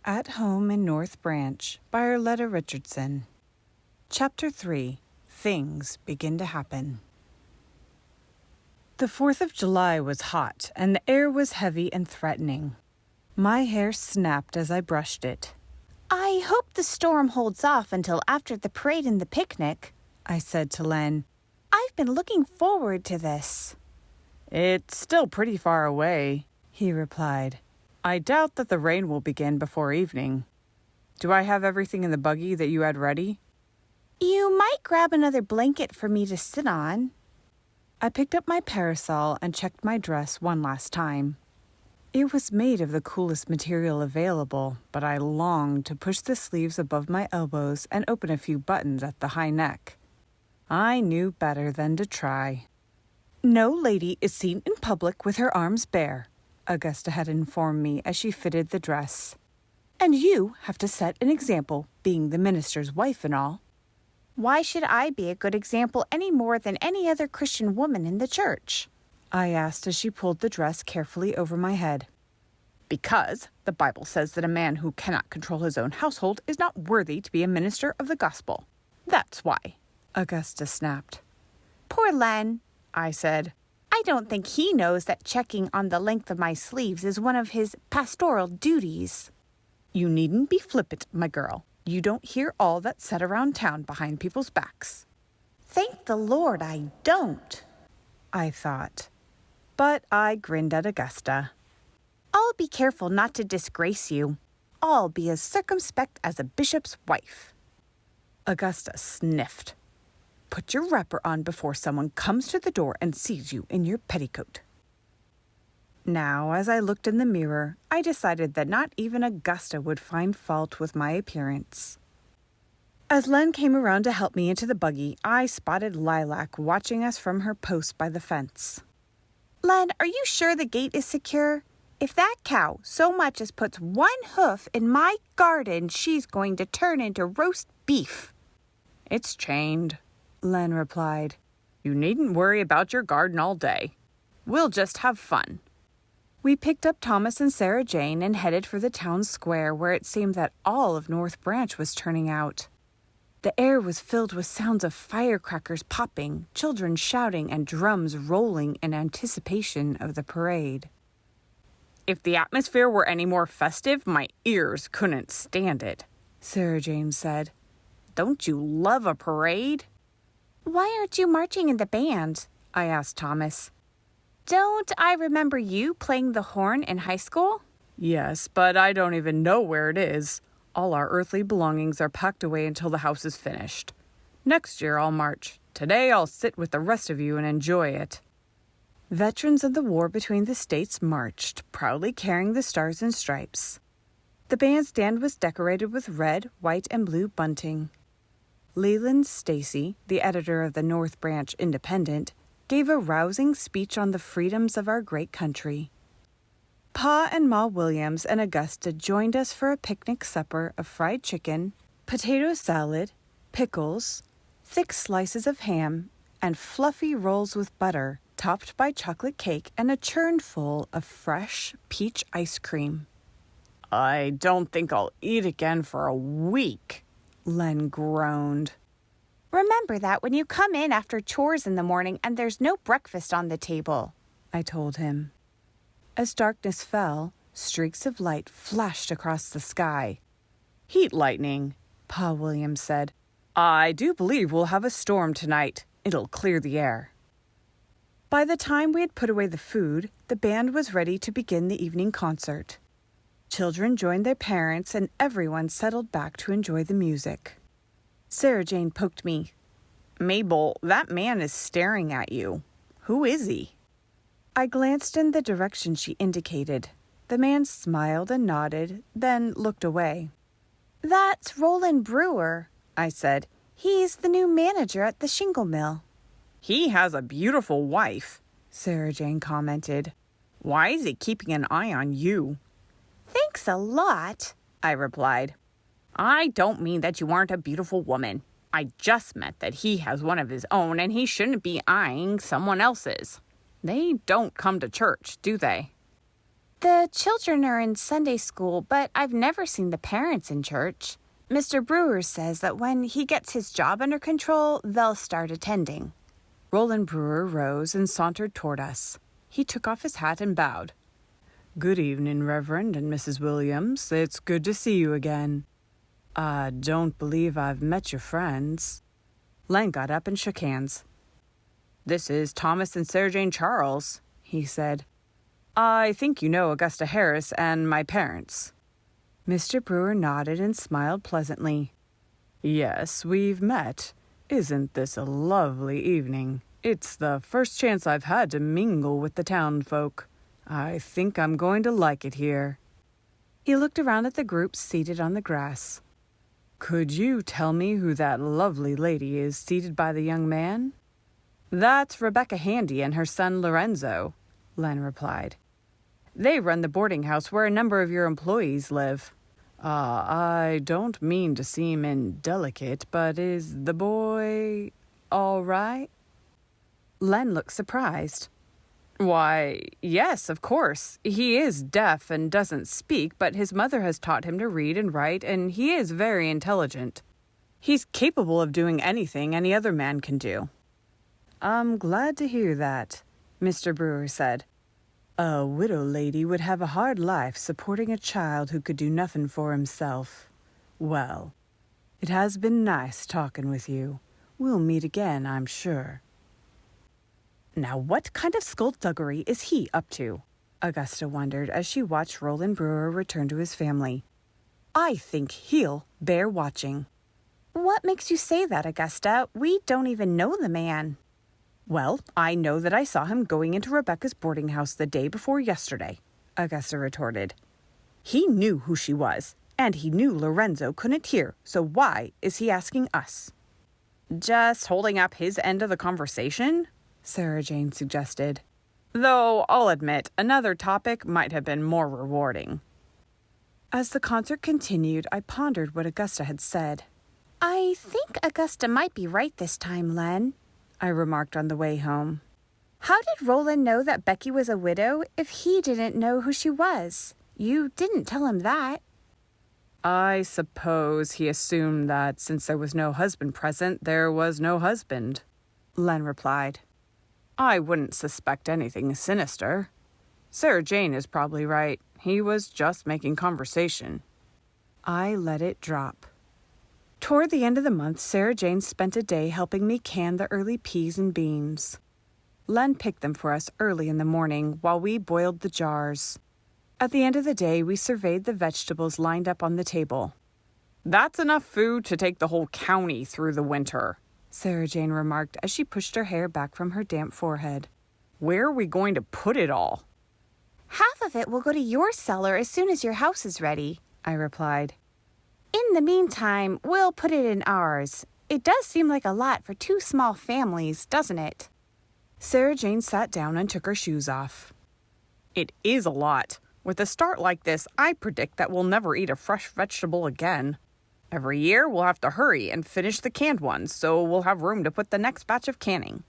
At Home in North Branch by Arleta Richardson. Chapter 3. Things Begin to Happen. The 4th of July was hot, and the air was heavy and threatening. My hair snapped as I brushed it. "I hope the storm holds off until after the parade and the picnic," I said to Len. "I've been looking forward to this." "It's still pretty far away," he replied. "I doubt that the rain will begin before evening. Do I have everything in the buggy that you had ready?" "You might grab another blanket for me to sit on." I picked up my parasol and checked my dress one last time. It was made of the coolest material available, but I longed to push the sleeves above my elbows and open a few buttons at the high neck. I knew better than to try. "No lady is seen in public with her arms bare," Augusta had informed me as she fitted the dress. "And you have to set an example, being the minister's wife and all." "Why should I be a good example any more than any other Christian woman in the church?" I asked as she pulled the dress carefully over my head. "Because the Bible says that a man who cannot control his own household is not worthy to be a minister of the gospel. That's why," Augusta snapped. "Poor Len," I said. "I don't think he knows that checking on the length of my sleeves is one of his pastoral duties." "You needn't be flippant, my girl. You don't hear all that's said around town behind people's backs." "Thank the Lord I don't," I thought. But I grinned at Augusta. "I'll be careful not to disgrace you. I'll be as circumspect as a bishop's wife." Augusta sniffed. "Put your wrapper on before someone comes to the door and sees you in your petticoat." Now, as I looked in the mirror, I decided that not even Augusta would find fault with my appearance. As Len came around to help me into the buggy, I spotted Lilac watching us from her post by the fence. "Len, are you sure the gate is secure? If that cow so much as puts one hoof in my garden, she's going to turn into roast beef." "It's chained," Len replied. "You needn't worry about your garden all day. We'll just have fun." We picked up Thomas and Sarah Jane and headed for the town square, where it seemed that all of North Branch was turning out. The air was filled with sounds of firecrackers popping, children shouting, and drums rolling in anticipation of the parade. "If the atmosphere were any more festive, my ears couldn't stand it," Sarah Jane said. "Don't you love a parade?" "Why aren't you marching in the band?" I asked Thomas. "Don't I remember you playing the horn in high school?" "Yes, but I don't even know where it is. All our earthly belongings are packed away until the house is finished. Next year I'll march. Today I'll sit with the rest of you and enjoy it." Veterans of the war between the states marched, proudly carrying the stars and stripes. The bandstand was decorated with red, white, and blue bunting. Leland Stacy, the editor of the North Branch Independent, gave a rousing speech on the freedoms of our great country. Pa and Ma Williams and Augusta joined us for a picnic supper of fried chicken, potato salad, pickles, thick slices of ham, and fluffy rolls with butter, topped by chocolate cake and a churn full of fresh peach ice cream. "I don't think I'll eat again for a week," Len groaned. "Remember that when you come in after chores in the morning and there's no breakfast on the table," I told him. As darkness fell, streaks of light flashed across the sky. "Heat lightning," Pa Williams said. "I do believe we'll have a storm tonight. It'll clear the air." By the time we had put away the food, the band was ready to begin the evening concert. Children joined their parents, and everyone settled back to enjoy the music. Sarah Jane poked me. "Mabel, that man is staring at you. Who is he?" I glanced in the direction she indicated. The man smiled and nodded, then looked away. "That's Roland Brewer," I said. "He's the new manager at the shingle mill." "He has a beautiful wife," Sarah Jane commented. "Why is he keeping an eye on you?" "Thanks a lot," I replied. "I don't mean that you aren't a beautiful woman. I just meant that he has one of his own and he shouldn't be eyeing someone else's. They don't come to church, do they?" The children are in Sunday school, but I've never seen the parents in church. Mr. Brewer says that when he gets his job under control, they'll start attending. Roland Brewer rose and sauntered toward us. He took off his hat and bowed. "Good evening, Reverend and Mrs. Williams. It's good to see you again. I don't believe I've met your friends." Len got up and shook hands. "This is Thomas and Sarah Jane Charles," he said. "I think you know Augusta Harris and my parents." Mr. Brewer nodded and smiled pleasantly. "Yes, we've met. Isn't this a lovely evening? It's the first chance I've had to mingle with the town folk. I think I'm going to like it here." He looked around at the groups seated on the grass. "Could you tell me who that lovely lady is seated by the young man?" "That's Rebecca Handy and her son Lorenzo," Len replied. "They run the boarding house where a number of your employees live." I don't mean to seem indelicate, but is the boy all right?" Len looked surprised. "Why, yes, of course. He is deaf and doesn't speak, but his mother has taught him to read and write, and he is very intelligent. He's capable of doing anything any other man can do." "I'm glad to hear that," Mr. Brewer said. "A widow lady would have a hard life supporting a child who could do nothing for himself. Well, it has been nice talking with you. We'll meet again, I'm sure." "Now what kind of skullduggery is he up to?" Augusta wondered as she watched Roland Brewer return to his family. "I think he'll bear watching." What makes you say that, Augusta? We don't even know the man. "Well, I know that I saw him going into Rebecca's boarding house the day before yesterday," Augusta retorted. "He knew who she was, and he knew Lorenzo couldn't hear, so why is he asking us?" "Just holding up his end of the conversation?" Sarah Jane suggested. "Though, I'll admit, another topic might have been more rewarding." As the concert continued, I pondered what Augusta had said. I think Augusta might be right this time, Len, I remarked on the way home. How did Roland know that Becky was a widow if he didn't know who she was? You didn't tell him that. I suppose he assumed that since there was no husband present, there was no husband, Len replied. I wouldn't suspect anything sinister. Sarah Jane is probably right. He was just making conversation. I let it drop. Toward the end of the month, Sarah Jane spent a day helping me can the early peas and beans. Len picked them for us early in the morning while we boiled the jars. At the end of the day, we surveyed the vegetables lined up on the table. That's enough food to take the whole county through the winter, Sarah Jane remarked as she pushed her hair back from her damp forehead. Where are we going to put it all? Half of it will go to your cellar as soon as your house is ready, I replied. In the meantime, we'll put it in ours. It does seem like a lot for two small families, doesn't it? Sarah Jane sat down and took her shoes off. It is a lot. With a start like this, I predict that we'll never eat a fresh vegetable again. Every year, we'll have to hurry and finish the canned ones, so we'll have room to put the next batch of canning.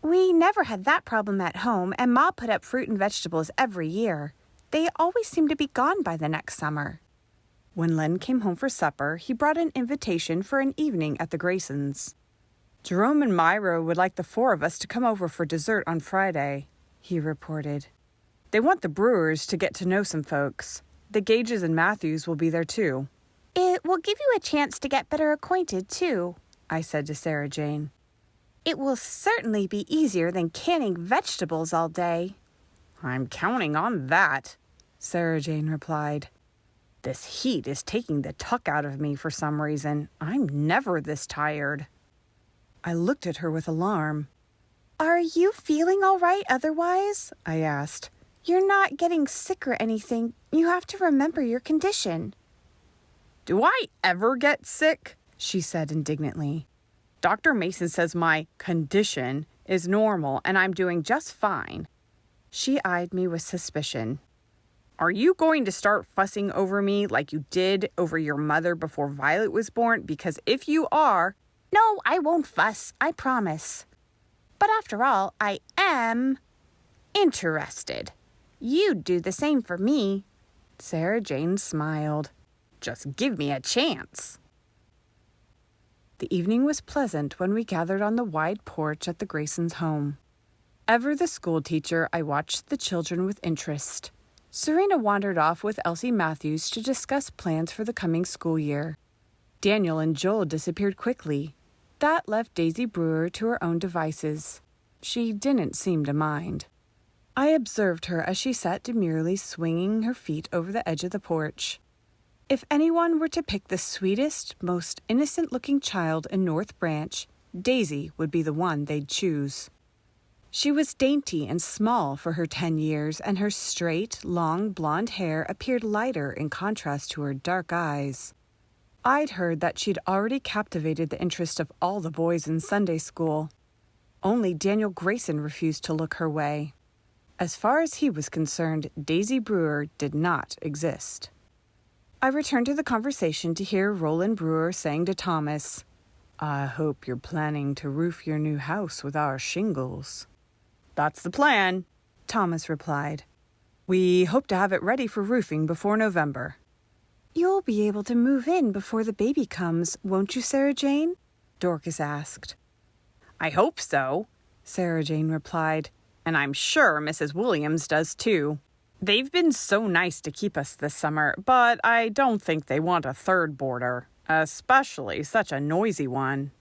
We never had that problem at home, and Ma put up fruit and vegetables every year. They always seem to be gone by the next summer. When Len came home for supper, he brought an invitation for an evening at the Graysons. Jerome and Myra would like the four of us to come over for dessert on Friday, he reported. They want the Brewers to get to know some folks. The Gages and Matthews will be there too. It will give you a chance to get better acquainted too, I said to Sarah Jane. It will certainly be easier than canning vegetables all day. I'm counting on that, Sarah Jane replied. This heat is taking the tuck out of me for some reason. I'm never this tired. I looked at her with alarm. Are you feeling all right otherwise? I asked. You're not getting sick or anything. You have to remember your condition. Do I ever get sick? She said indignantly. Dr. Mason says my condition is normal and I'm doing just fine. She eyed me with suspicion. Are you going to start fussing over me like you did over your mother before Violet was born? Because if you are... No, I won't fuss, I promise. But after all, I am interested. You'd do the same for me. Sarah Jane smiled. Just give me a chance. The evening was pleasant when we gathered on the wide porch at the Graysons' home. Ever the schoolteacher, I watched the children with interest. Serena wandered off with Elsie Matthews to discuss plans for the coming school year. Daniel and Joel disappeared quickly. That left Daisy Brewer to her own devices. She didn't seem to mind. I observed her as she sat demurely swinging her feet over the edge of the porch. If anyone were to pick the sweetest, most innocent-looking child in North Branch, Daisy would be the one they'd choose. She was dainty and small for her 10 years, and her straight, long blonde hair appeared lighter in contrast to her dark eyes. I'd heard that she'd already captivated the interest of all the boys in Sunday school. Only Daniel Grayson refused to look her way. As far as he was concerned, Daisy Brewer did not exist. I returned to the conversation to hear Roland Brewer saying to Thomas, "I hope you're planning to roof your new house with our shingles." "That's the plan," Thomas replied. "We hope to have it ready for roofing before November." You'll be able to move in before the baby comes, won't you, Sarah Jane? Dorcas asked. "I hope so," Sarah Jane replied, "and I'm sure Mrs. Williams does too. They've been so nice to keep us this summer, but I don't think they want a third boarder, especially such a noisy one."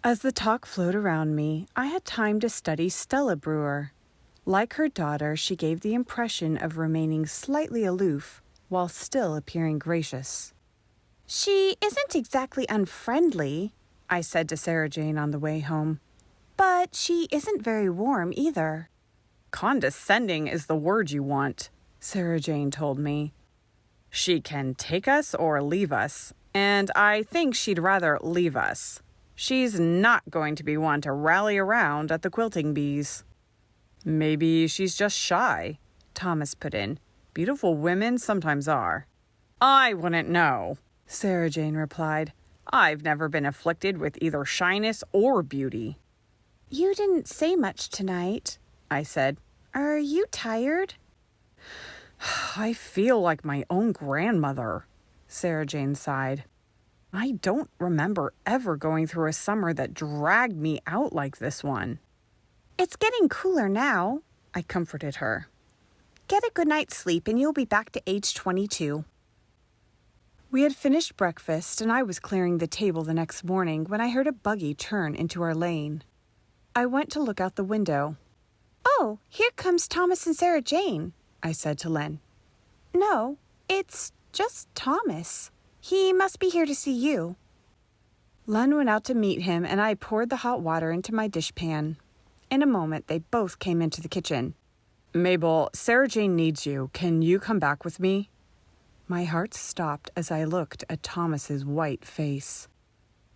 As the talk flowed around me, I had time to study Stella Brewer. Like her daughter, she gave the impression of remaining slightly aloof while still appearing gracious. "She isn't exactly unfriendly," I said to Sarah Jane on the way home. "But she isn't very warm either." "Condescending is the word you want," Sarah Jane told me. "She can take us or leave us, and I think she'd rather leave us. She's not going to be one to rally around at the quilting bees." "Maybe she's just shy," Thomas put in. "Beautiful women sometimes are." "I wouldn't know," Sarah Jane replied. "I've never been afflicted with either shyness or beauty." "You didn't say much tonight," I said. "Are you tired?" "I feel like my own grandmother," Sarah Jane sighed. "I don't remember ever going through a summer that dragged me out like this one." "It's getting cooler now," I comforted her. "Get a good night's sleep and you'll be back to age 22. We had finished breakfast and I was clearing the table the next morning when I heard a buggy turn into our lane. I went to look out the window. "Oh, here comes Thomas and Sarah Jane," I said to Len. "No, it's just Thomas. He must be here to see you." Len went out to meet him and I poured the hot water into my dishpan. In a moment, they both came into the kitchen. "Mabel, Sarah Jane needs you. Can you come back with me?" My heart stopped as I looked at Thomas's white face.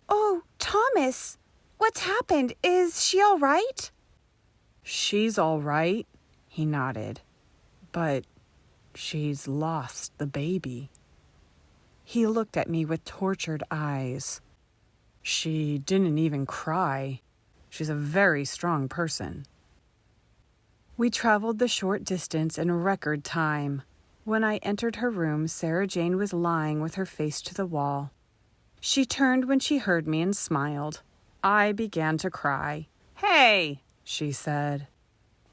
"Oh, Thomas, what's happened? Is she all right?" "She's all right," he nodded. "But she's lost the baby." He looked at me with tortured eyes. "She didn't even cry. She's a very strong person." We traveled the short distance in record time. When I entered her room, Sarah Jane was lying with her face to the wall. She turned when she heard me and smiled. I began to cry. "Hey," she said.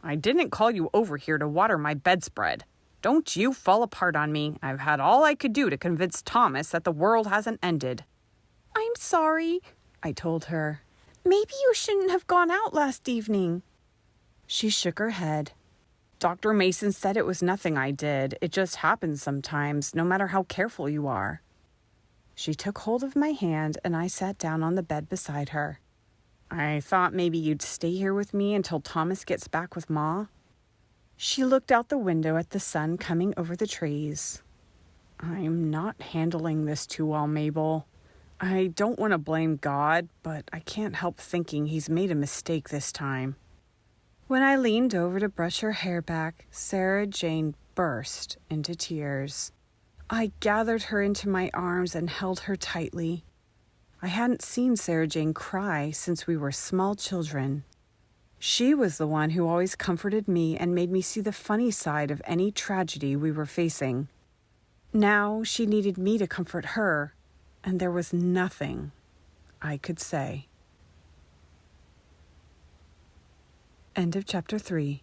"I didn't call you over here to water my bedspread. Don't you fall apart on me. I've had all I could do to convince Thomas that the world hasn't ended." "I'm sorry," I told her. "Maybe you shouldn't have gone out last evening." She shook her head. "Dr. Mason said it was nothing I did. It just happens sometimes, no matter how careful you are." She took hold of my hand and I sat down on the bed beside her. "I thought maybe you'd stay here with me until Thomas gets back with Ma." She looked out the window at the sun coming over the trees. "I'm not handling this too well, Mabel. I don't want to blame God, but I can't help thinking he's made a mistake this time." When I leaned over to brush her hair back, Sarah Jane burst into tears. I gathered her into my arms and held her tightly. I hadn't seen Sarah Jane cry since we were small children. She was the one who always comforted me and made me see the funny side of any tragedy we were facing. Now she needed me to comfort her, and there was nothing I could say. End of chapter 3.